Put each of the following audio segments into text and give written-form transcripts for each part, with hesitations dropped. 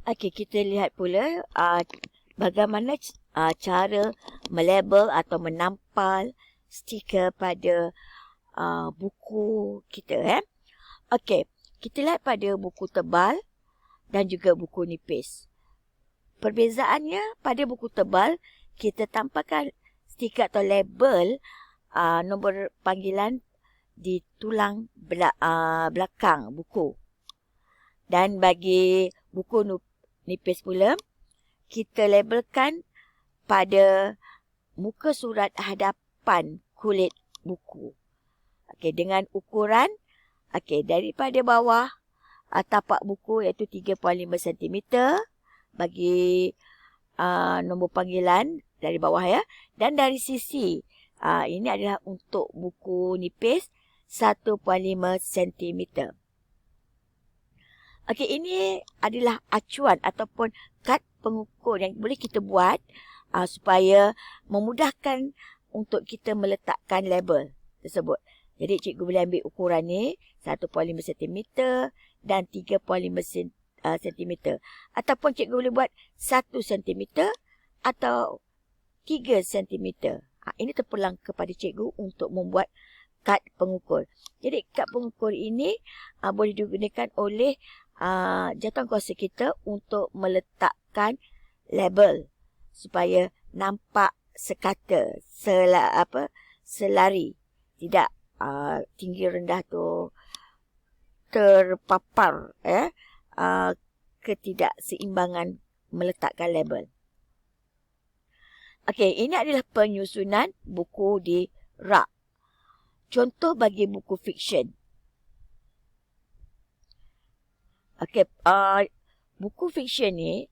Okey, kita lihat pula bagaimana cara melabel atau menampal stiker pada buku kita. Okey, kita lihat pada buku tebal dan juga buku nipis. Perbezaannya pada buku tebal, kita tampakkan stiker atau label nombor panggilan di tulang belakang buku. Dan bagi buku nipis pula, kita labelkan pada muka surat hadapan kulit buku. Okey, dengan ukuran daripada bawah tapak buku iaitu 3.5 cm bagi nombor panggilan dari bawah ya, dan dari sisi ini adalah untuk buku nipis 1.5 cm. Okey, ini adalah acuan ataupun kad pengukur yang boleh kita buat supaya memudahkan untuk kita meletakkan label tersebut. Jadi cikgu boleh ambil ukuran ni 1.5 cm dan 3.5 cm. Ataupun cikgu boleh buat 1 cm atau 3 cm. Ini terpulang kepada cikgu untuk membuat kad pengukur. Jadi kad pengukur ini boleh digunakan oleh jawatankuasa kita untuk meletakkan label supaya nampak sekata, selari. Tidak tinggi rendah tu terpapar ketidakseimbangan meletakkan label. Okey, ini adalah penyusunan buku di rak. Contoh bagi buku fiksyen. Okey, buku fiksyen ni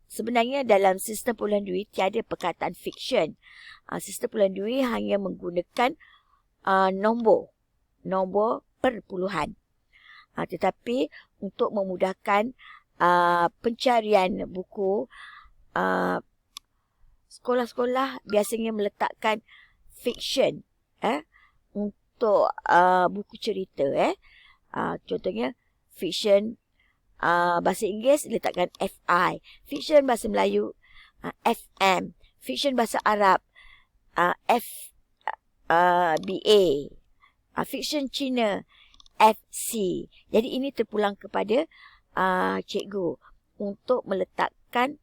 sebenarnya dalam sistem Puluhan Dui tiada perkataan fiksyen. Sistem Puluhan Dui hanya menggunakan nombor perpuluhan. Tetapi untuk memudahkan pencarian buku, sekolah-sekolah biasanya meletakkan fiksyen untuk buku cerita. Contohnya fiksyen bahasa Inggeris letakkan FI, fiksyen bahasa Melayu FM, fiksyen bahasa Arab FBA, fiksyen Cina FC. Jadi ini terpulang kepada cikgu untuk meletakkan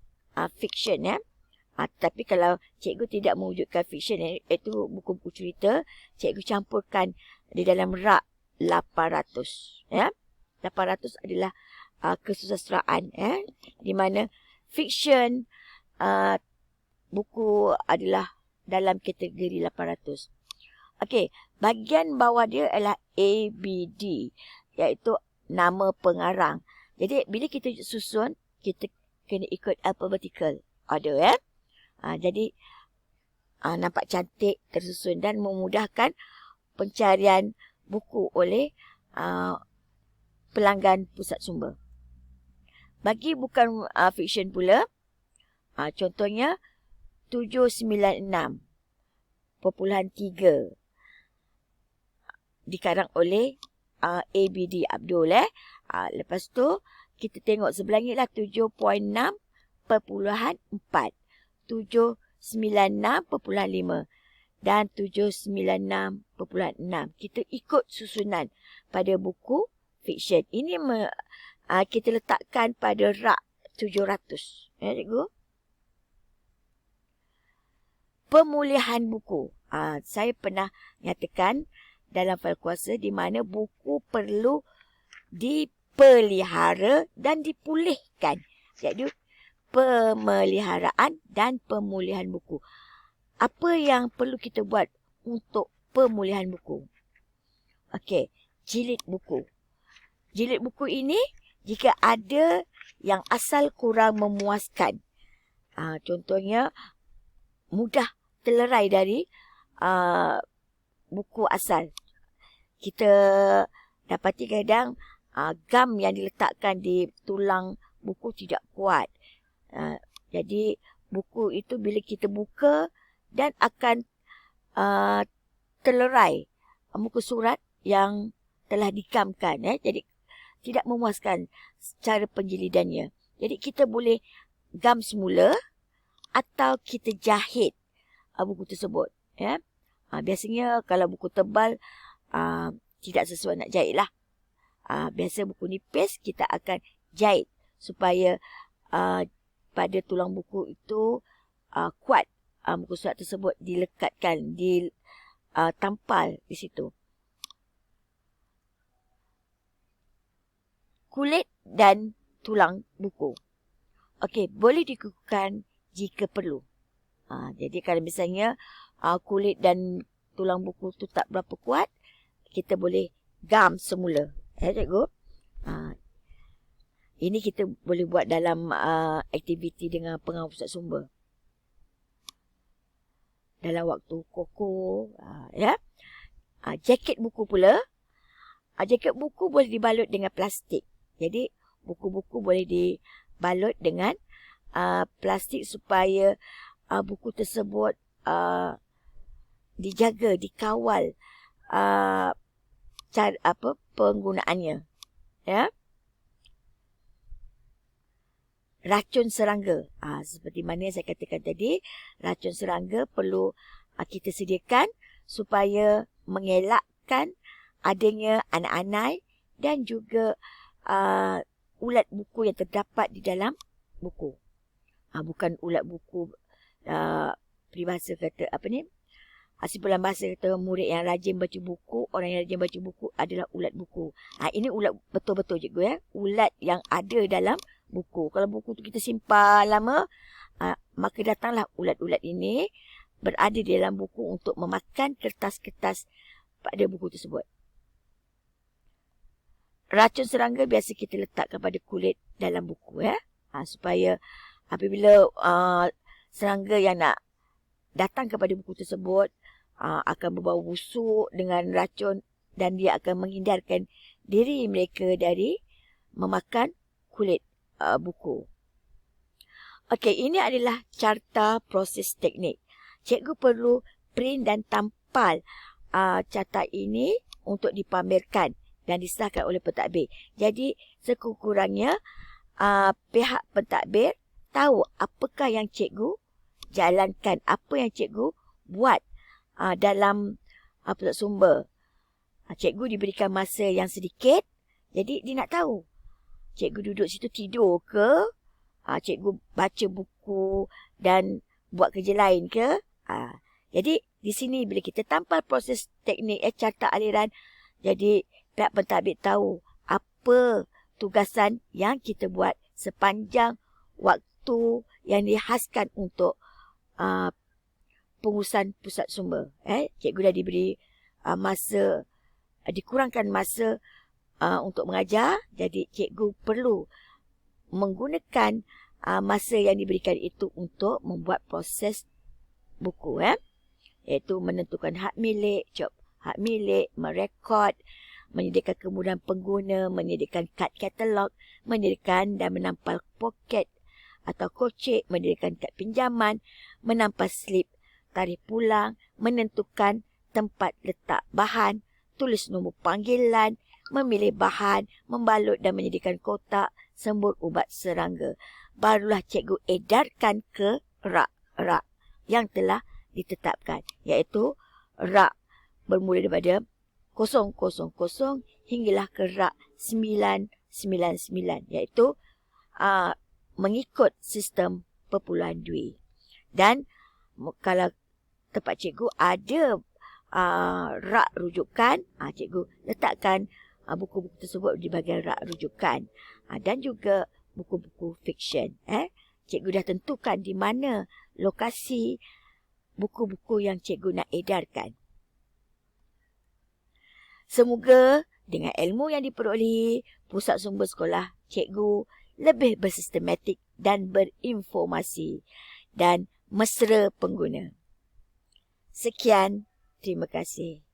fiksyen tapi kalau cikgu tidak mewujudkan fiksyen iaitu buku-buku cerita, cikgu campurkan di dalam rak 800 800 adalah kesusastraan di mana fiksyen buku adalah dalam kategori 800. Okey, bahagian bawah dia adalah ABD iaitu nama pengarang. Jadi bila kita susun, kita kena ikut alphabetical order jadi nampak cantik, tersusun dan memudahkan pencarian buku oleh pelanggan pusat sumber. Bagi bukan fiksyen pula, contohnya 796.3 dikarang oleh ABD Abdul. Lepas tu kita tengok sebelahnya lah 7.6.4, 796.5 dan 796.6. Kita ikut susunan pada buku fiksyen. Ini kita letakkan pada rak 700. Cikgu. Pemulihan buku. Saya pernah nyatakan dalam fail kuasa di mana buku perlu dipelihara dan dipulihkan. Jadi pemeliharaan dan pemulihan buku. Apa yang perlu kita buat untuk pemulihan buku? Okey, jilid buku. Jilid buku ini jika ada yang asal kurang memuaskan, contohnya mudah terlerai dari buku asal, kita dapati kadang gam yang diletakkan di tulang buku tidak kuat. Jadi buku itu bila kita buka dan akan terlerai muka surat yang telah dikamkan. Jadi tidak memuaskan cara penjilidannya. Jadi kita boleh gam semula atau kita jahit buku tersebut. Ya. Biasanya kalau buku tebal tidak sesuai nak jahit lah. Biasa buku nipis kita akan jahit supaya pada tulang buku itu kuat. Buku surat tersebut dilekatkan, tampal di situ. Kulit dan tulang buku. Okey, boleh dikukuhkan jika perlu. Jadi kalau misalnya kulit dan tulang buku tu tak berapa kuat, kita boleh gam semula. Cikgu. Ini kita boleh buat dalam aktiviti dengan pengawal pusat sumber. Dalam waktu koko. Ya. Jaket buku pula. Jaket buku boleh dibalut dengan plastik. Jadi, buku-buku boleh dibalut dengan plastik supaya buku tersebut dijaga, dikawal penggunaannya. Ya. Racun serangga. Seperti mana saya katakan tadi, racun serangga perlu kita sediakan supaya mengelakkan adanya anak-anak dan juga ulat buku yang terdapat di dalam buku. Bukan ulat buku peribahasa kata apa ni? Simpulan bahasa kata murid yang rajin baca buku, orang yang rajin baca buku adalah ulat buku. Ini ulat betul-betul cikgu ya. Ulat yang ada dalam buku. Kalau buku tu kita simpan lama, maka datanglah ulat-ulat ini berada di dalam buku untuk memakan kertas-kertas pada buku tersebut. Racun serangga biasa kita letakkan pada kulit dalam buku ya. Supaya apabila serangga yang nak datang kepada buku tersebut akan berbau busuk dengan racun dan dia akan menghindarkan diri mereka dari memakan kulit buku. Okey, ini adalah carta proses teknik. Cikgu perlu print dan tampal carta ini untuk dipamerkan dan disahkan oleh pentadbir. Jadi, sekurang-kurangnya pihak pentadbir tahu apakah yang cikgu jalankan, apa yang cikgu buat dalam pusat sumber. Cikgu diberikan masa yang sedikit, jadi dia nak tahu. Cikgu duduk situ tidur ke? Cikgu baca buku dan buat kerja lain ke? Jadi di sini bila kita tampal proses teknik carta aliran, jadi pihak pentadbir tahu apa tugasan yang kita buat sepanjang waktu yang dihaskan untuk pengurusan pusat sumber. Cikgu dah diberi masa, dikurangkan masa untuk mengajar. Jadi cikgu perlu menggunakan masa yang diberikan itu untuk membuat proses buku. Iaitu menentukan hak milik, hak milik, merekod, menyediakan kemudahan pengguna, menyediakan kad katalog, menyediakan dan menampal poket atau kocek, menyediakan kad pinjaman, menampal slip tarikh pulang, menentukan tempat letak bahan, tulis nombor panggilan, memilih bahan, membalut dan menyediakan kotak semur ubat serangga. Barulah cikgu edarkan ke rak-rak yang telah ditetapkan, iaitu rak bermula daripada 000 hinggalah ke rak 999, iaitu mengikut sistem perpuluhan dui. Dan kalau tempat cikgu ada rak rujukan, cikgu letakkan buku-buku tersebut di bahagian rak rujukan. Dan juga buku-buku fiksyen. Cikgu dah tentukan di mana lokasi buku-buku yang cikgu nak edarkan. Semoga dengan ilmu yang diperolehi, pusat sumber sekolah cikgu lebih bersistematik dan berinformasi dan mesra pengguna. Sekian, terima kasih.